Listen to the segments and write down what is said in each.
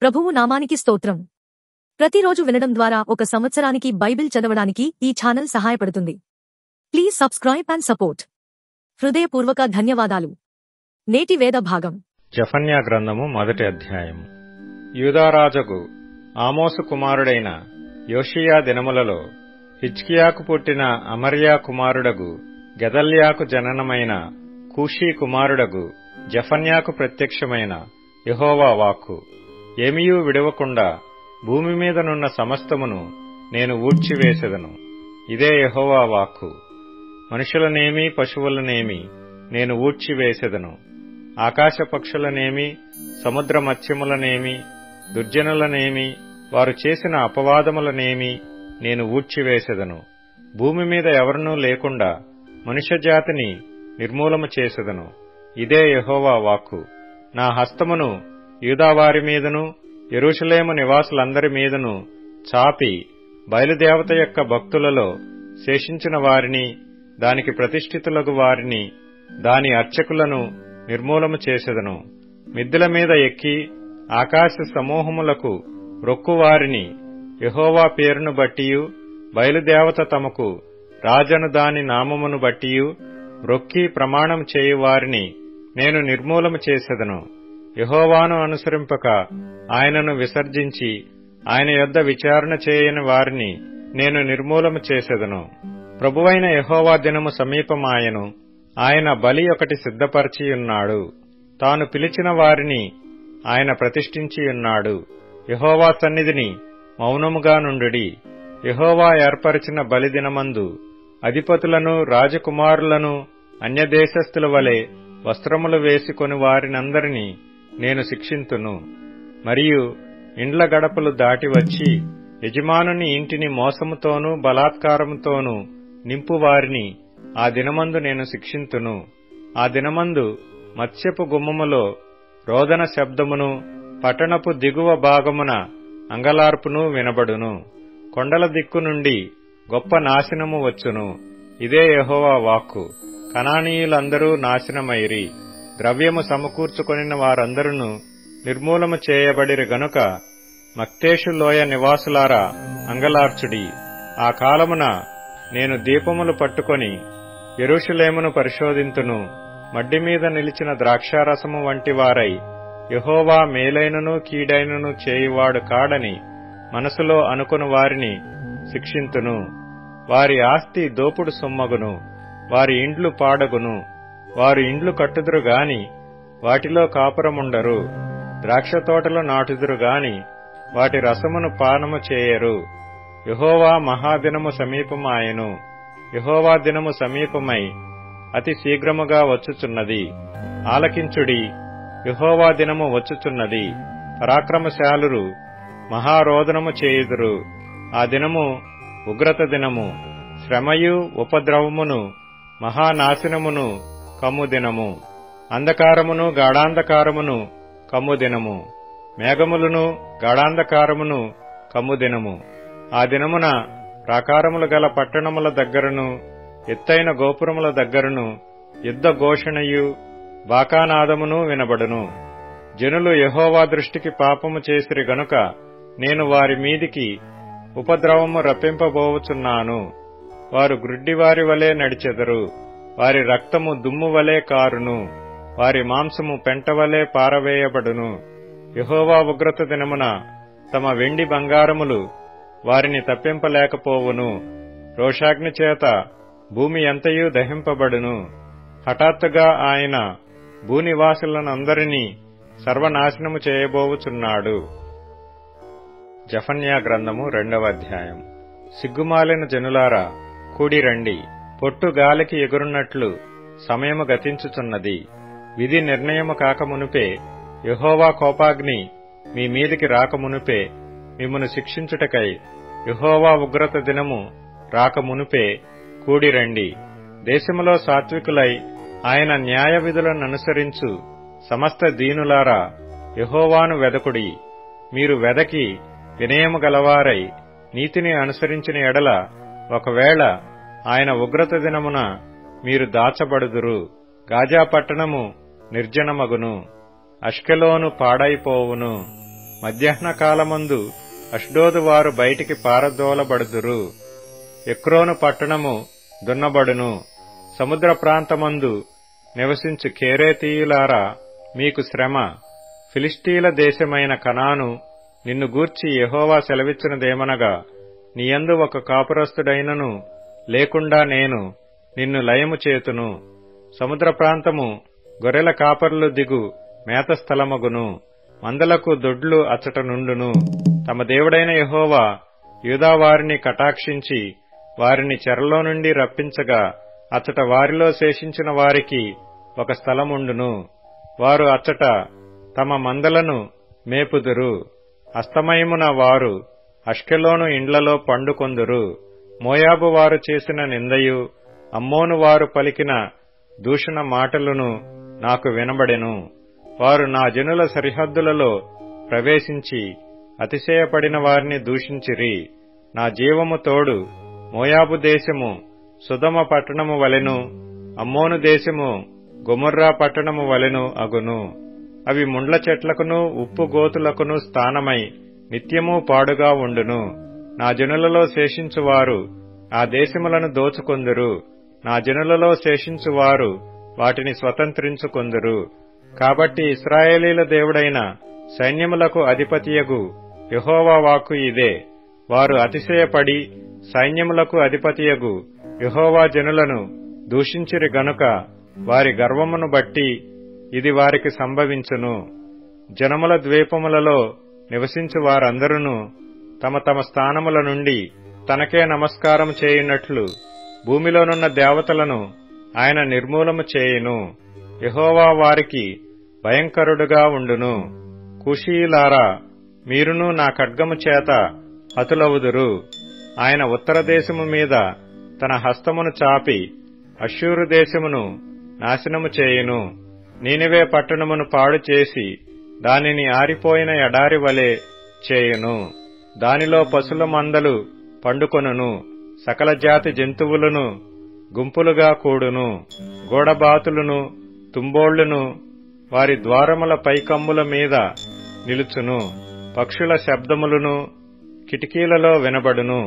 ప్రభువు నామానికి స్తోత్రం. ప్రతిరోజు వినడం ద్వారా ఒక సంవత్సరానికి బైబిల్ చదవడానికి ఈ ఛానల్ సహాయపడుతుంది. Please subscribe and support. హృదయపూర్వక ధన్యవాదాలు. నేటి వేద భాగం జెఫన్యా గ్రంథము 1వ అధ్యాయము. యూదారాజగు ఆమోసు కుమారుడైన యోషియా దినములలో హిజ్కియాకు పుట్టిన అమర్యా కుమారుడగు గెదల్యాకు జననమైన కూషీ కుమారుడగు జెఫన్యాకు ప్రత్యక్షమైన యెహోవా వాక్కు. ఏమియూ విడవకుండా భూమి మీదనున్న సమస్తమును నేను ఊడ్చివేసెదను. ఇదే యెహోవా వాక్కు. మనుషులనేమి పశువులనేమి నేను ఊడ్చివేసెదను. ఆకాశ పక్షులనేమి సముద్ర మత్స్యములనేమి దుర్జనులనేమి వారు చేసిన అపవాదములనేమి నేను ఊడ్చివేసెదను. భూమి మీద ఎవరినూ లేకుండా మనుష్యజాతిని నిర్మూలము చేసెదను. ఇదే యెహోవా వాక్కు. నా హస్తమును యూదావారి మీదను యెరూషలేము నివాసులందరి మీదను చాపి బయలుదేవత యొక్క భక్తులలో శేషించిన వారిని, దానికి ప్రతిష్ఠితులగు వారిని, దాని అర్చకులను నిర్మూలము చేసెదను. మిద్దెల మీద ఎక్కి ఆకాశ సమూహములకు రొక్కువారిని, యెహోవా పేరును బట్టియు బయలుదేవత తమకు రాజను దాని నామమును బట్టియు రొక్కి ప్రమాణం చేయువారిని నేను నిర్మూలము చేసెదను. యెహోవాను అనుసరింపక ఆయనను విసర్జించి ఆయన యొద్ద విచారణ చేయని వారిని నేను నిర్మూలము చేసెదను. ప్రభువైన యెహోవా దినము సమీపమాయెను. ఆయన బలి ఒకటి సిద్ధపరచియున్నాడు. తాను పిలిచిన వారిని ఆయన ప్రతిష్ఠించియున్నాడు. యెహోవా సన్నిధిని మౌనముగా నుండుడి. యెహోవా ఏర్పరిచిన బలి దినమందు అధిపతులను రాజకుమారులను అన్యదేశస్థుల వలె వస్త్రములు వేసుకొని వారినందరినీ నేను శిక్షింతును. మరియు ఇండ్ల గడపలు దాటి వచ్చి యజమానుని ఇంటిని మోసముతోనూ బలాత్కారముతోనూ నింపువారిని ఆ దినమందు నేను శిక్షింతును. ఆ దినమందు మత్స్యపు గుమ్మములో రోదన శబ్దమును, పట్టణపు దిగువ భాగమున అంగలార్పును వినబడును. కొండల దిక్కు నుండి గొప్ప నాశనము వచ్చును. ఇదే యెహోవా వాక్కు. కనానీయులందరూ నాశనమైరి. ద్రవ్యము సమకూర్చుకొనిన వారందరూ నిర్మూలము చేయబడిరి గనుక మక్తేషు లోయ నివాసులారా అంగలార్చుడి. ఆ కాలమున నేను దీపములు పట్టుకొని యెరూషలేమును పరిశోధింతును. మడ్డి మీద నిలిచిన ద్రాక్షారసము వంటి వారై యెహోవా మేలైనను కీడైనను చేయువాడు కాడని మనసులో అనుకుని వారిని శిక్షింతును. వారి ఆస్తి దోపుడు సొమ్మగును. వారి ఇండ్లు పాడగును. వారు ఇండ్లు కట్టుదురు గాని వాటిలో కాపురముండరు. ద్రాక్షతోటలు నాటుదురు గాని వాటి రసమును పానము చేయరు. యెహోవా మహాదినము సమీపమాయెను. యెహోవా దినము సమీపమై అతి శీఘ్రముగా వచ్చుచున్నది. ఆలకించుడి, యెహోవా దినము వచ్చుచున్నది. పరాక్రమశాలురు మహారోదనము చేయుదురు. ఆ దినము ఉగ్రత దినము, శ్రమయు ఉపద్రవమును మహానాశనమును కమ్ము దినము. అంధకారమును గాఢాంధకారమును కమ్ము దినము. మేఘములను గాఢాంధకారమును కమ్ము దినము. ఆ దినమున ప్రాకారములు గల పట్టణముల దగ్గరను ఎత్తైన గోపురముల దగ్గరను యుద్ధ ఘోషణయు బాకానాదమును వినబడును. జనులు యెహోవా దృష్టికి పాపము చేసిరి గనుక నేను వారి మీదికి ఉపద్రవము రప్పింపబోవుచున్నాను. వారు గ్రుడ్డివారి వలె నడిచెదరు. వారి రక్తము దుమ్ము వలె కారును. వారి మాంసము పెంటవలే పారవేయబడును. యెహోవా ఉగ్రత దినమున తమ వెండి బంగారములు వారిని తప్పింపలేకపోవును. రోషాగ్ని చేత భూమి ఎంతయూ దహింపబడును. హఠాత్తుగా ఆయన భూనివాసులనందరినీ సర్వనాశనము చేయబోవుచున్నాడు. జెఫన్యా గ్రంథము 2వ అధ్యాయం. సిగ్గుమాలిన జనులారా కూడిరండి. పొట్టు గాలికి ఎగురున్నట్లు సమయము గతించుచున్నది. విధి నిర్ణయము కాకమునుపే, యెహోవా కోపాగ్ని మీ మీదికి రాకమునుపే, మిమ్మును శిక్షించుటకై యెహోవా ఉగ్రత దినము రాకమునుపే కూడిరండి. దేశములో సాత్వికులై ఆయన న్యాయ విధులననుసరించు సమస్త దీనులారా యెహోవాను వెదకుడి. మీరు వెదకి వినయము గలవారై నీతిని అనుసరించిన ఎడల ఒకవేళ ఆయన ఉగ్రత దినమున మీరు దాచబడుదురు. గాజా పట్టణము నిర్జనమగును. అష్కెలోను పాడైపోవును. మధ్యాహ్న కాలమందు అష్డోదు వారు బయటికి పారదోలబడుదురు. ఎక్రోను పట్టణము దున్నబడును. సముద్ర ప్రాంతమందు నివసించు కేరేతీయులారా, మీకు శ్రమ. ఫిలిష్తీల దేశమైన కనాను నిన్ను గూర్చి యెహోవా సెలవిచ్చినదేమనగా, నీయందు ఒక కాపురస్తుడైనను లేకుండా నేను నిన్ను లయము చేతును. సముద్ర ప్రాంతము గొర్రెల కాపరులు దిగు మేతస్థలమగును. మందలకు దొడ్లు అచ్చట నుండును. తమ దేవుడైన యెహోవా యూదావారిని కటాక్షించి వారిని చెరలో నుండి రప్పించగా అచ్చట వారిలో శేషించిన వారికి ఒక స్థలముండును. వారు అచ్చట తమ మందలను మేపుదురు. అస్తమయమున వారు అష్కెలోను ఇండ్లలో పండుకొందురు. మోయాబు వారు చేసిన నిందయు అమ్మోను వారు పలికిన దూషణ మాటలను నాకు వినబడెను. వారు నా జనుల సరిహద్దులలో ప్రవేశించి అతిశయపడిన వారిని దూషించిరి. నా జీవము తోడు మోయాబు దేశము సుధమ పట్టణము వలెను, అమ్మోను దేశము గొమొర్రా పట్టణము వలెను అగును. అవి ముండ్ల చెట్లకును ఉప్పు గోతులకును స్థానమై నిత్యమూ పాడుగా ఉండును. నా జనులలో శేషించువారు ఆ దేశములను దోచుకొందురు. నా జనులలో శేషించువారు వాటిని స్వతంత్రించుకొందురు. కాబట్టి ఇశ్రాయేలీల దేవుడైన సైన్యములకు అధిపతియగు యెహోవా వాక్కు ఇదే. వారు అతిశయపడి సైన్యములకు అధిపతియగు యెహోవా జనులను దూషించిరి గనుక వారి గర్వమును బట్టి ఇది వారికి సంభవించును. జనముల ద్వీపములలో నివసించు వారందరూ తమ తమ స్థానముల నుండి తనకే నమస్కారం చేయునట్లు భూమిలోనున్న దేవతలను ఆయన నిర్మూలము చేయును. యెహోవా వారికి భయంకరుడుగా ఉండును. కుషీలారా, మీరును నా ఖడ్గము చేత హతులవుదురు. ఆయన ఉత్తర దేశము మీద తన హస్తమును చాపి అష్షూరు దేశమును నాశనము చేయును. నీనెవే పట్టణమును పాడు చేసి దానిని ఆరిపోయిన ఎడారి వలె చేయును. దానిలో పశుల మందలు పండుకొనును. సకల జాతి జంతువులను గుంపులుగా కూడును. గోడబాతులను తుంబోళ్లును వారి ద్వారముల పైకమ్ముల మీద నిలుచును. పక్షుల శబ్దములను కిటికీలలో వినబడును.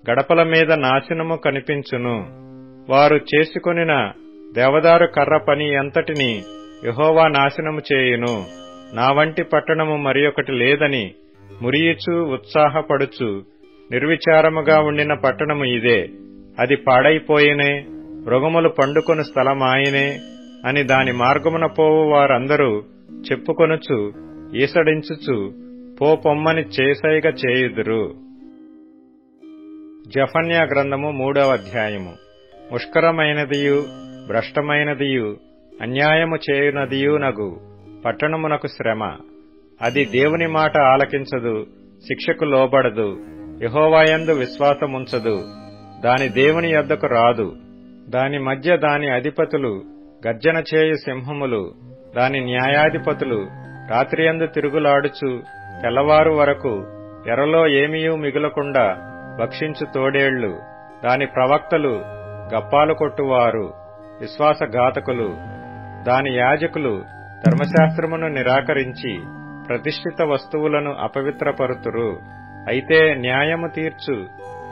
గడపల మీద నాశనము కనిపించును. వారు చేసుకొనిన దేవదారు కర్ర పని అంతటిని యెహోవా నాశనము చేయును. నా వంటి పట్టణము మరియొకటి లేదని మురియుచు ఉత్సాహపడుచు నిర్విచారముగా ఉండిన పట్టణము ఇదే. అది పాడైపోయినే, మృగములు పండుకొను స్థలమాయనే అని దాని మార్గమున పోవు వారందరూ చెప్పుకొనుచు ఈసడించుచు పోపొమ్మని చేసైగ చేయుదురు. జెఫన్యా గ్రంథము 3వ అధ్యాయము. ముష్కరమైనదియు భ్రష్టమైనదియు అన్యాయము చేయునదియునగు పట్టణమునకు శ్రమ. అది దేవుని మాట ఆలకించదు, శిక్షకు లోబడదు, యెహోవాయందు విశ్వాసముంచదు. దాని దేవుని యొద్దకు రాదు. దాని మధ్య దాని అధిపతులు గర్జన చేయు సింహములు. దాని న్యాయాధిపతులు రాత్రియందు తిరుగులాడుచు తెల్లవారు వరకు ఎరలో ఏమీయూ మిగులకుండా భక్షించు తోడేళ్లు. దాని ప్రవక్తలు గప్పాలు కొట్టువారు, విశ్వాసఘాతకులు. దాని యాజకులు ధర్మశాస్త్రమును నిరాకరించి ప్రతిష్ఠిత వస్తువులను అపవిత్రపరుతురు. అయితే న్యాయము తీర్చు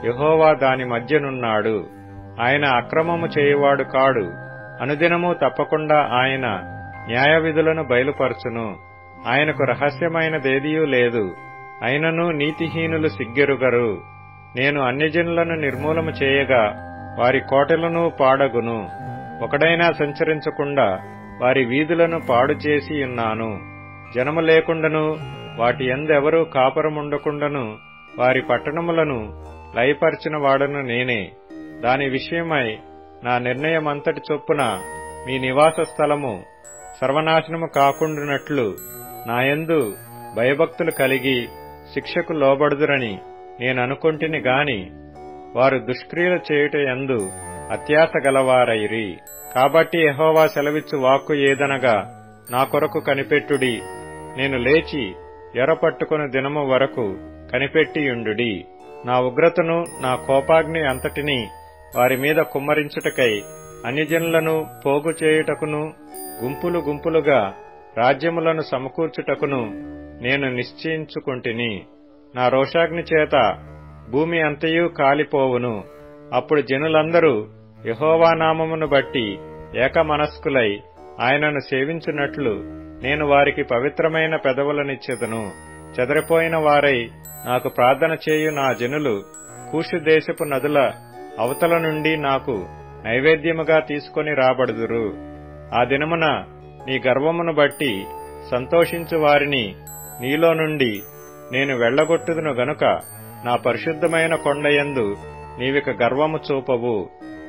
యెహోవా దాని మధ్యనున్నాడు. ఆయన అక్రమము చేయువాడు కాడు. అనుదినము తప్పకుండా ఆయన న్యాయవిధులను బయలుపరచును. ఆయనకు రహస్యమైనదేదియూ లేదు. అయినను నీతిహీనులు సిగ్గెరుగరు. నేను అన్యజనులను నిర్మూలము చేయగా వారి కోటలను పాడగును. ఒకడైనా సంచరించకుండా వారి వీధులను పాడు చేసి ఉన్నాను. జనము లేకుండాను వాటి యందెవరూ కాపురముండకుండాను వారి పట్టణములను లయపరిచిన వాడను నేనే. దాని విషయమై నా నిర్ణయమంతటి చొప్పున మీ నివాస స్థలము సర్వనాశనము కాకుండునట్లు నాయందు భయభక్తులు కలిగి శిక్షకు లోబడుదురని నేననుకొంటిని గాని వారు దుష్క్రియలు చేయుట యందు అత్యాశ గలవారైరి. కాబట్టి యెహోవా సెలవిచ్చు వాక్కు ఏదనగా, నా కొరకు కనిపెట్టుడి. నేను లేచి ఎర్రపట్టుకుని దినము వరకు కనిపెట్టియుండుడి. నా ఉగ్రతను నా కోపాగ్ని అంతటినీ వారి మీద కుమ్మరించుటకై అన్యజనులను పోగు చేయుటకును గుంపులు గుంపులుగా రాజ్యములను సమకూర్చుటకును నేను నిశ్చయించుకొంటిని. నా రోషాగ్ని చేత భూమి అంతయు కాలిపోవును. అప్పుడు జనులందరూ యెహోవా నామమును బట్టి ఏకమనస్కులై ఆయనను సేవించున్నట్లు నేను వారికి పవిత్రమైన పెదవులనిచ్చెదను. చెదరిపోయిన వారై నాకు ప్రార్థన చేయు నా జనులు కూషు దేశపు నదుల అవతల నుండి నాకు నైవేద్యముగా తీసుకొని రాబడుదురు. ఆ దినమున నీ గర్వమును బట్టి సంతోషించు వారిని నీలో నుండి నేను వెళ్లగొట్టుదును గనుక నా పరిశుద్ధమైన కొండయందు నీవిక గర్వము చూపవు.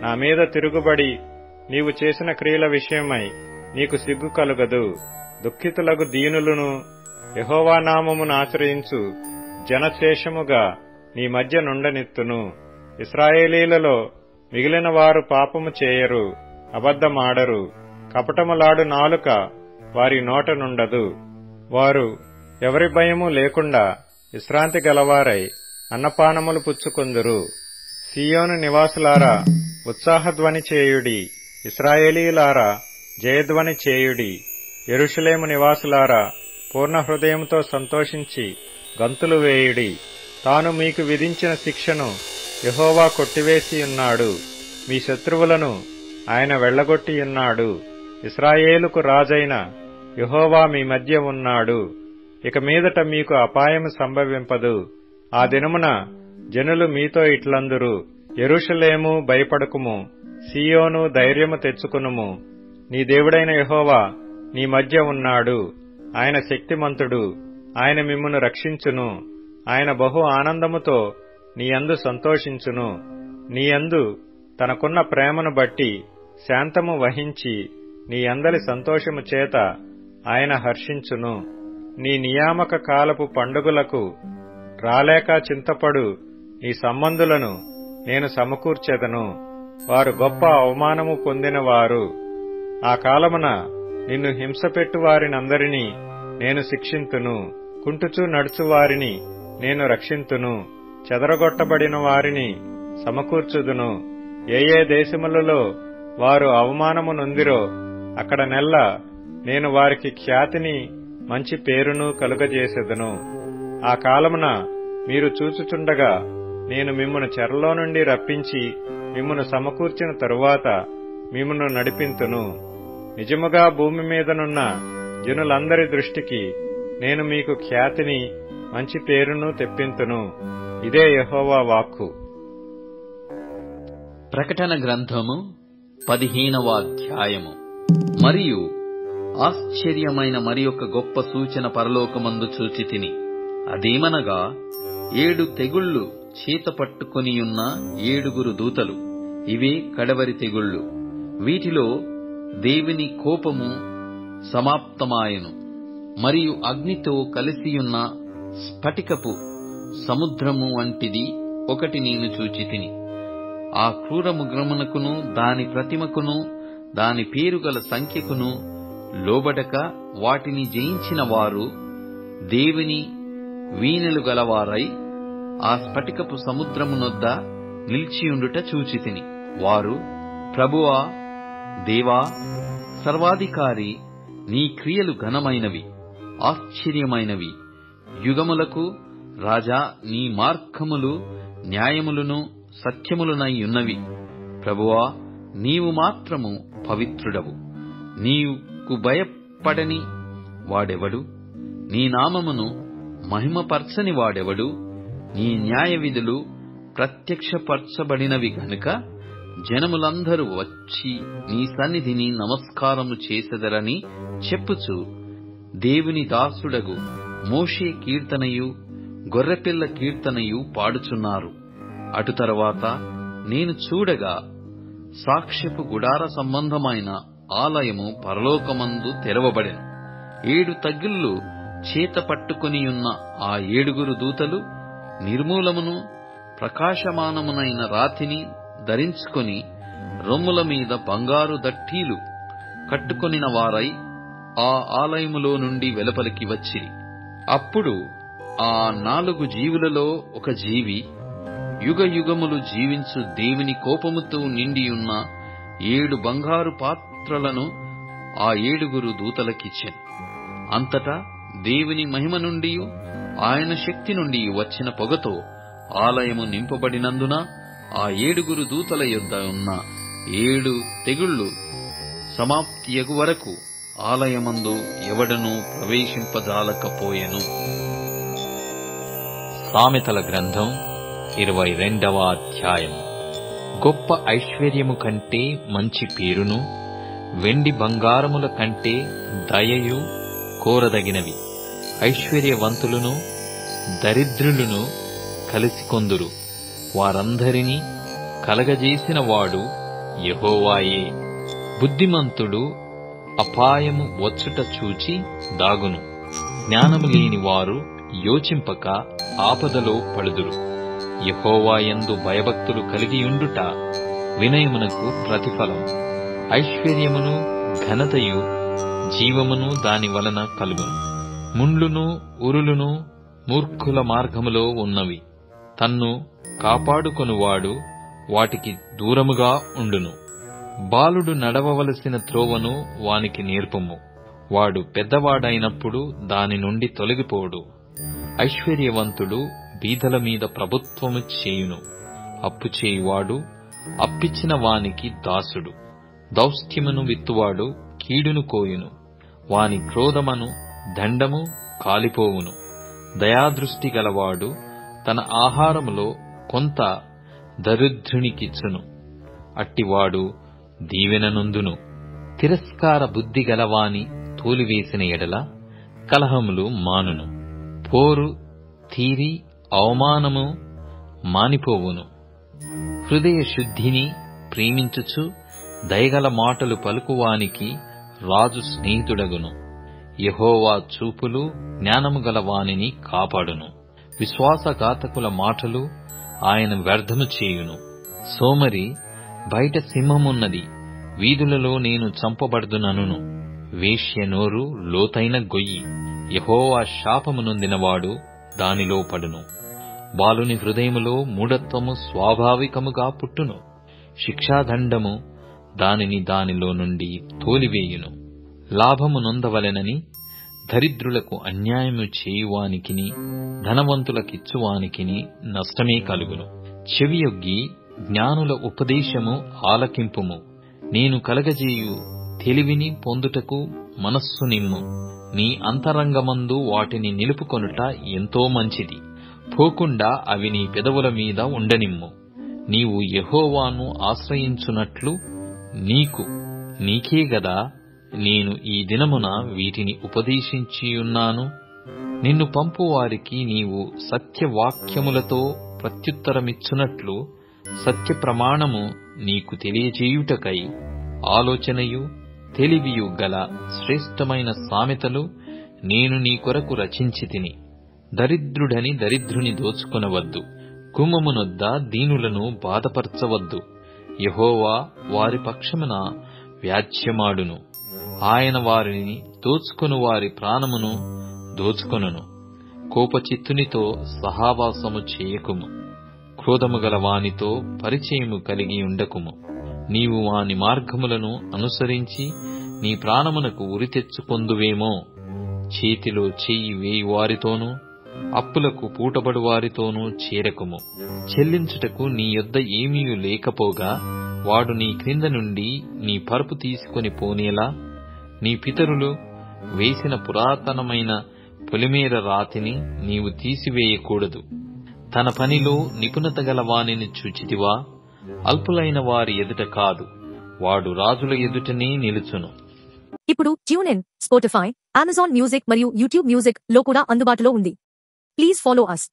నా మీద తిరుగుబడి నీవు చేసిన క్రియల విషయమై నీకు సిగ్గు కలుగదు. దుఃఖితులగు దీనులను యెహోవా నామమును ఆశ్రయించు జనశేషముగా నీ మధ్య నుండనిత్తును. ఇశ్రాయేలీలలో మిగిలిన వారు పాపము చేయరు, అబద్ధమాడరు, కపటములాడు నాలుక వారి నోట నుండదు. వారు ఎవరి భయము లేకుండా విశ్రాంతి గలవారై అన్నపానములు పుచ్చుకొందురు. సీయోను నివాసులారా ఉత్సాహధ్వని చేయుడి, ఇశ్రాయేలీయులారా జయధ్వని చేయుడి. యెరూషలేము నివాసులారా పూర్ణ హృదయంతో సంతోషించి గంతులు వేయుడి. తాను మీకు విధించిన శిక్షను యెహోవా కొట్టివేసియున్నాడు. మీ శత్రువులను ఆయన వెళ్లగొట్టియున్నాడు. ఇశ్రాయేలుకు రాజైన యెహోవా మీ మధ్య ఉన్నాడు. ఇక మీదట మీకు అపాయము సంభవింపదు. ఆ దినమున జనులు మీతో ఇట్లందురు, యెరూషలేము భయపడకుము, సీయోను ధైర్యము తెచ్చుకునుము. నీ దేవుడైన యెహోవా నీ మధ్య ఉన్నాడు. ఆయన శక్తిమంతుడు, ఆయన మిమ్మును రక్షించును. ఆయన బహు ఆనందముతో నీయందు సంతోషించును. నీయందు తనకున్న ప్రేమను బట్టి శాంతము వహించి నీ అందరి సంతోషము చేత ఆయన హర్షించును. నీ నియామక కాలపు పండుగలకు రాలేక చింతపడు నీ సంబంధులను నేను సమకూర్చెదను. వారు గొప్ప అవమానము పొందినవారు. ఆ కాలమున నిన్ను హింసపెట్టు వారినందరినీ నేను శిక్షింతును. కుంటుచూ నడుచు వారిని నేను రక్షింతును. చెదరగొట్టబడిన వారిని సమకూర్చుదును. ఏ ఏ దేశములలో వారు అవమానము నొందిరో అక్కడ నెల్ల నేను వారికి ఖ్యాతిని మంచి పేరును కలుగజేసెదను. ఆ కాలమున మీరు చూచుచుండగా నేను మిమ్మును చెరలో నుండి రప్పించి మిమ్మును సమకూర్చిన తరువాత మిమ్మును నడిపింతును. నిజముగా భూమి మీదనున్న జనులందరి దృష్టికి నేను మీకు ఖ్యాతిని మంచి పేరును తెప్పింతును. ఇదే యెహోవా వాక్కు. ప్రకటన గ్రంథము 15వ అధ్యాయము. మరియు ఆశ్చర్యమైన మరియొక గొప్ప సూచన పరలోకమందు చూచితిని. అదేమనగా 7 తెగుళ్లు చేత పట్టుకొనియున్న 7 దూతలు. ఇవే కడవరి తెగుళ్లు. వీటిలో దేవుని కోపము సమాప్తమాయెను. మరియు అగ్నితో కలిసియున్న స్ఫటికపు సముద్రము వంటిది ఒకటి నేను చూచితిని. ఆ క్రూరముగ్రమునకును దాని ప్రతిమకును దాని పేరుగల సంఖ్యకును లోబడక వాటిని జయించిన వారు దేవుని వీణెలు గలవారై ఆ స్ఫటికపు సముద్రమునొద్ద నిలిచియుండుట చూచితిని. వారు, ప్రభువా, దేవా, సర్వాధికారి, నీ క్రియలు ఘనమైనవి, ఆశ్చర్యమైనవి. యుగములకు రాజా, నీ మార్గములు న్యాయములను సత్యములనై ఉన్నవి. ప్రభువా, నీవు మాత్రము పవిత్రుడవు. నీకు భయపడని వాడెవడు? నీ నామమును మహిమపరచని వాడెవడు? నీ న్యాయ విధులు ప్రత్యక్షపరచబడినవి గనుక జనములందరూ వచ్చి నీ సన్నిధిని నమస్కారము చేసెదరని చెప్పుచు దేవుని దాసుడగు మోషే కీర్తనయు గొర్రెపిల్ల కీర్తనయు పాడుచున్నారు. అటు తరువాత నేను చూడగా సాక్ష్యపు గుడార సంబంధమైన ఆలయము పరలోకమందు తెరవబడెను. 7 తగిళ్ళు చేత పట్టుకొనియున్న ఆ 7 దూతలు నిర్మూలమును ప్రకాశమానమునైన రాతిని ధరించుకొని రొమ్ముల మీద బంగారు దట్టీలు కట్టుకొనిన వారై ఆ ఆలయములో నుండి వెలుపలికి వచ్చిరి. అప్పుడు ఆ 4 జీవులలో ఒక జీవి యుగ యుగములు జీవించు దేవుని కోపముతో నిండియున్న 7 బంగారు పాత్రలను ఆ 7 దూతలకిచ్చెను. అంతటా దేవుని మహిమ నుండి ఆయన శక్తి నుండి వచ్చిన పొగతో ఆలయము నింపబడినందున ఆ 7 దూతల యొద్ద ఉన్న 7 తెగుళ్లు సమాప్తియగు వరకు ఆలయమందు ఎవడనూ ప్రవేశింపజాలకపోయెను. సామెతల గ్రంథం 22వ అధ్యాయం. గొప్ప ఐశ్వర్యము కంటే మంచి పేరును, వెండి బంగారముల కంటే దయయు కోరదగినవి. ఐశ్వర్యవంతులను దరిద్రులను కలిసికొందురు. వారందరినీ కలగజేసిన వాడు యెహోవాయే. బుద్ధిమంతుడు అపాయము వచ్చుట చూచి దాగును. జ్ఞానము లేని వారు యోచింపక ఆపదలో పడుదురు. యెహోవాయందు భయభక్తులు కలిగియుండుట వినయమునకు ప్రతిఫలం. ఐశ్వర్యమును ఘనతయు జీవమును దాని వలన కలుగును. ముండ్లును ఉరులును మూర్ఖుల మార్గములో ఉన్నవి. తన్ను కాపాడుకొనువాడు వాటికి దూరముగా ఉండును. బాలుడు నడవవలసిన త్రోవను వానికి నేర్పుము. వాడు పెద్దవాడైనప్పుడు దాని నుండి తొలగిపోడు. ఐశ్వర్యవంతుడు బీదల మీద ప్రభుత్వము చేయును. అప్పు చేయువాడు అప్పిచ్చిన వానికి దాసుడు. దౌష్ట్యమును విత్తువాడు కీడును కోయును. వాని క్రోధమను దండము కాలిపోవును. దయాదృష్టి గలవాడు తన ఆహారములో కొంత దరిద్రునికిచ్చును. అట్టివాడు దీవెననొందును. తిరస్కార బుద్ధి గలవాని తోలివేసిన ఎడల కలహములు మానును. పోరు తీరి అవమానము మానిపోవును. హృదయ శుద్ధిని ప్రేమించుచు దయగల మాటలు పలుకువానికి రాజు స్నేహితుడగును. యెహోవా చూపులు జ్ఞానము గల వానిని కాపాడును. విశ్వాసఘాతకుల మాటలు ఆయన వ్యర్థము చేయును. సోమరి బయట సింహమున్నది, వీధులలో నేను చంపబడుదుననును. వేశ్య నోరు లోతైన గొయ్యి. యెహోవా శాపము నొందినవాడు దానిలో పడును. బాలుని హృదయములో మూఢత్వము స్వాభావికముగా పుట్టును. శిక్షాదండము దానిని దానిలో నుండి తోలివేయును. లాభము నొందవలెనని దరిద్రులకు అన్యాయము చేయువానికిని ధనవంతులకిచ్చువానికిని నష్టమే కలుగును. చెవియొగ్గి జ్ఞానుల ఉపదేశము ఆలకింపుము. నేను కలగజేయు తెలివిని పొందుటకు మనస్సు నిమ్ము. నీ అంతరంగమందు వాటిని నిలుపుకొనుట ఎంతో మంచిది. పోకుండా అవి నీ పెదవుల మీద ఉండనిమ్ము. నీవు యెహోవాను ఆశ్రయించునట్లు నీకే గదా నేను ఈ దినమున వీటిని ఉపదేశించియున్నాను. నిన్ను పంపువారికి నీవు సత్యవాక్యములతో ప్రత్యుత్తరమిచ్చునట్లు సత్య ప్రమాణము నీకు తెలియజేయుటకై ఆలోచనయు తెలివియు గల శ్రేష్టమైన సామెతలు నేను నీ కొరకు రచించితిని. దరిద్రుడని దరిద్రుని దోచుకొనవద్దు. గుమ్మమునొద్ద దీనులను బాధపరచవద్దు. యెహోవా వారి పక్షమున వ్యాజ్యమాడును. ఆయన వారిని దోచుకొను వారి ప్రాణమును దోచుకొనును. కోపచిత్తునితో సహవాసము చేయకుము. క్రోధము గల వానితో పరిచయము కలిగి ఉండకుము. నీవు వాని మార్గములను అనుసరించి నీ ప్రాణమునకు ఉరి తెచ్చుకొందువేమో. చేతిలో చెయ్యి వేయి వారితోనూ అప్పులకు పూటబడు వారితోనూ చేరకుము. చెల్లించుటకు నీ యొద్ద ఏమీయు లేకపోగా వాడు నీ క్రింద నుండి నీ పరుపు తీసుకొని పోనేలా నీ పితరులు వేసిన పురాతనమైన పొలిమేర రాతిని నీవు తీసివేయకూడదు. తన పనిలో నిపుణత గల వానిని చూచితివా? అల్పులైన వారి ఎదుట కాదు, వాడు రాజుల ఎదుటనే నిలుచును. ఇప్పుడు tune in, Spotify, Amazon music మరియు యూట్యూబ్ మ్యూజిక్ లో కూడా అందుబాటులో ఉంది. Please follow us.